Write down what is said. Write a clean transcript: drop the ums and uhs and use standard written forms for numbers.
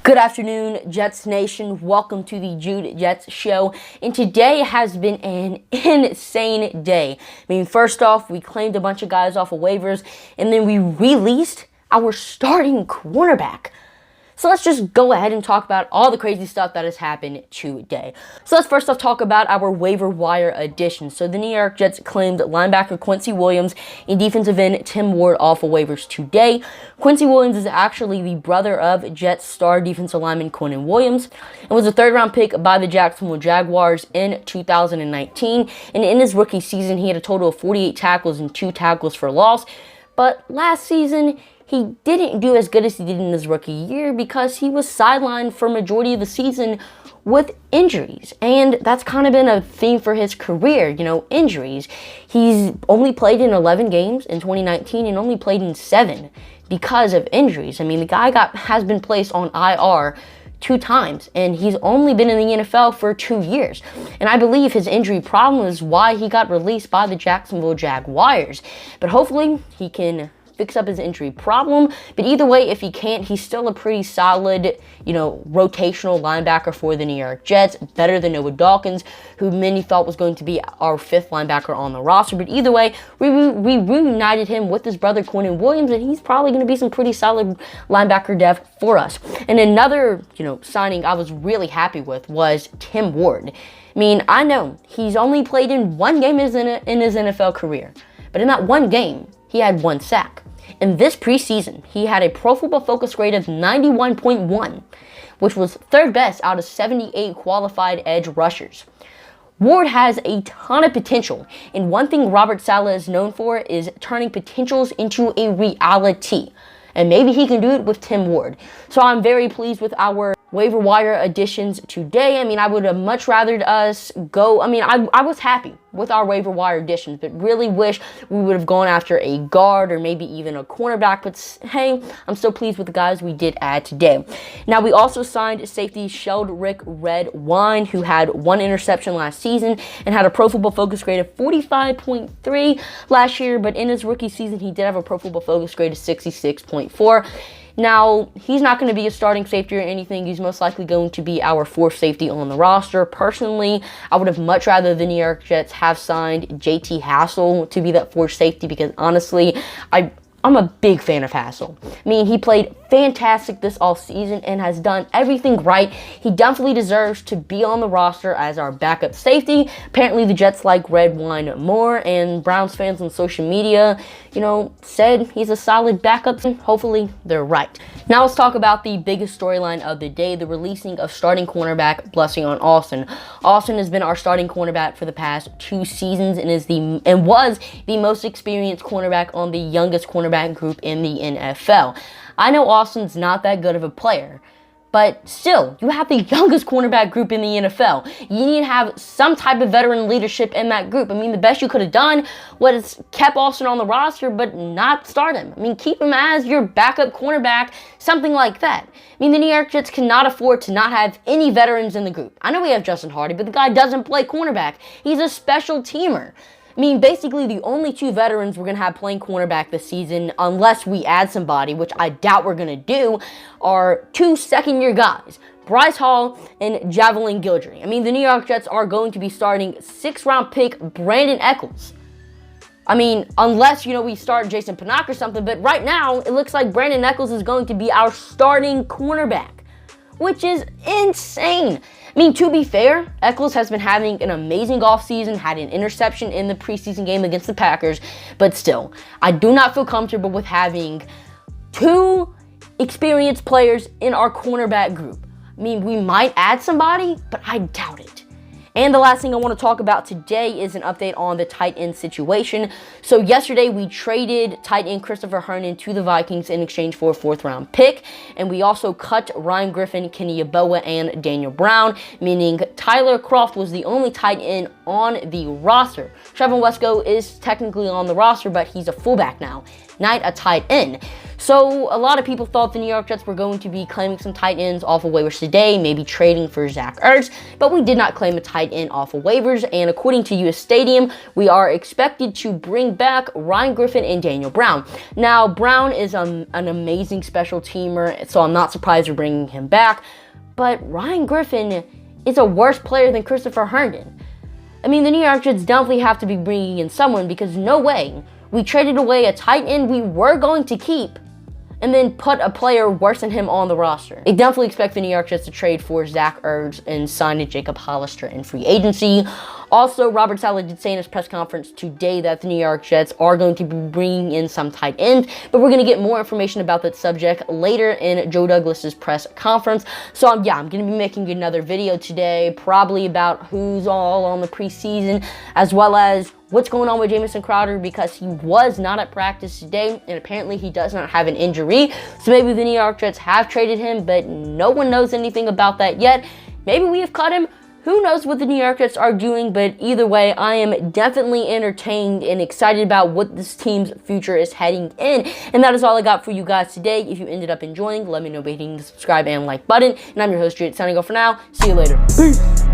Good afternoon, Jets Nation. Welcome to the Jude Jets Show. And today has been an insane day. I mean, first off, we claimed a bunch of guys off of waivers, and then we released our starting cornerback. So let's just go ahead and talk about all the crazy stuff that has happened today. So let's first off talk about our waiver wire additions. So the New York Jets claimed linebacker Quincy Williams and defensive end Tim Ward off of waivers today. Quincy Williams is actually the brother of Jets star defensive lineman Quinton Williams and was a third-round pick by the Jacksonville Jaguars in 2019. And in his rookie season, he had a total of 48 tackles and 2 tackles for loss. But last season, he didn't do as good as he did in his rookie year because he was sidelined for majority of the season with injuries. And that's kind of been a theme for his career, injuries. He's only played in 11 games in 2019 and only played in 7 because of injuries. I mean, the guy has been placed on IR 2 times, and he's only been in the NFL for 2 years. And I believe his injury problem is why he got released by the Jacksonville Jaguars. But hopefully he can fix up his injury problem. But either way, if he can't, he's still a pretty solid, rotational linebacker for the New York Jets, better than Noah Dawkins, who many thought was going to be our 5th linebacker on the roster. But either way, we reunited him with his brother Quinton Williams, and he's probably going to be some pretty solid linebacker depth for us. And another, signing I was really happy with was Tim Ward. I mean, I know he's only played in 1 game in his NFL career, but in that 1 game, he had 1 sack. In this preseason, he had a Pro Football Focus grade of 91.1, which was 3rd best out of 78 qualified edge rushers. Ward has a ton of potential, and one thing Robert Saleh is known for is turning potentials into a reality. And maybe he can do it with Tim Ward. So I'm very pleased with our waiver wire additions today. I mean, I would have much rather us go. I mean, I was happy with our waiver wire additions, but really wish we would have gone after a guard or maybe even a cornerback. But hey, I'm still pleased with the guys we did add today. Now, we also signed safety Sheldrick Red Wine, who had 1 interception last season and had a Pro Football Focus grade of 45.3 last year. But in his rookie season, he did have a Pro Football Focus grade of 66.4. Now, he's not going to be a starting safety or anything. He's most likely going to be our 4th safety on the roster. Personally, I would have much rather the New York Jets have signed JT Hassel to be that 4th safety because honestly, I'm a big fan of Hassel. I mean, he played fantastic this offseason and has done everything right. He definitely deserves to be on the roster as our backup safety. Apparently, the Jets like Red Wine more, and Browns fans on social media, said he's a solid backup. Hopefully, they're right. Now, let's talk about the biggest storyline of the day, the releasing of starting cornerback Blessuan Austin. Austin has been our starting cornerback for the past 2 seasons and was the most experienced cornerback on the youngest cornerback group in the NFL. I know Austin's not that good of a player, but still, you have the youngest cornerback group in the NFL. You need to have some type of veteran leadership in that group. I mean, the best you could have done was kept Austin on the roster, but not start him. I mean, keep him as your backup cornerback, something like that. I mean, the New York Jets cannot afford to not have any veterans in the group. I know we have Justin Hardy, but the guy doesn't play cornerback. He's a special teamer. I mean, basically, the only 2 veterans we're going to have playing cornerback this season, unless we add somebody, which I doubt we're going to do, are 2 second-year guys, Bryce Hall and Javelin Guidry. I mean, the New York Jets are going to be starting 6th-round pick Brandon Echols. I mean, unless, we start Jason Pinnock or something, but right now, it looks like Brandon Echols is going to be our starting cornerback, which is insane. I mean, to be fair, Echols has been having an amazing offseason, had an interception in the preseason game against the Packers, but still, I do not feel comfortable with having 2 experienced players in our cornerback group. I mean, we might add somebody, but I doubt it. And the last thing I want to talk about today is an update on the tight end situation. So yesterday we traded tight end Christopher Herndon to the Vikings in exchange for a 4th-round pick. And we also cut Ryan Griffin, Kenny Yeboah, and Daniel Brown, meaning Tyler Kroft was the only tight end on the roster. Trevor Wesco is technically on the roster, but he's a fullback now, not a tight end. So a lot of people thought the New York Jets were going to be claiming some tight ends off of waivers today, maybe trading for Zach Ertz, but we did not claim a tight end off of waivers, and according to US Stadium, we are expected to bring back Ryan Griffin and Daniel Brown. Now, Brown is an amazing special teamer, so I'm not surprised we're bringing him back, but Ryan Griffin is a worse player than Christopher Herndon. I mean, the New York Jets definitely have to be bringing in someone, because no way we traded away a tight end we were going to keep and then put a player worse than him on the roster. I definitely expect the New York Jets to trade for Zach Ertz and sign Jacob Hollister in free agency. Also, Robert Saleh did say in his press conference today that the New York Jets are going to be bringing in some tight ends, but we're going to get more information about that subject later in Joe Douglas's press conference. So I'm going to be making another video today, probably about who's all on the preseason, as well as what's going on with Jamison Crowder, because he was not at practice today, and apparently he does not have an injury. So maybe the New York Jets have traded him, but no one knows anything about that yet. Maybe we have cut him. Who knows what the New York Jets are doing, but either way, I am definitely entertained and excited about what this team's future is heading in. And that is all I got for you guys today. If you ended up enjoying, let me know by hitting the subscribe and like button. And I'm your host, Jade, signing off for now. See you later. Peace.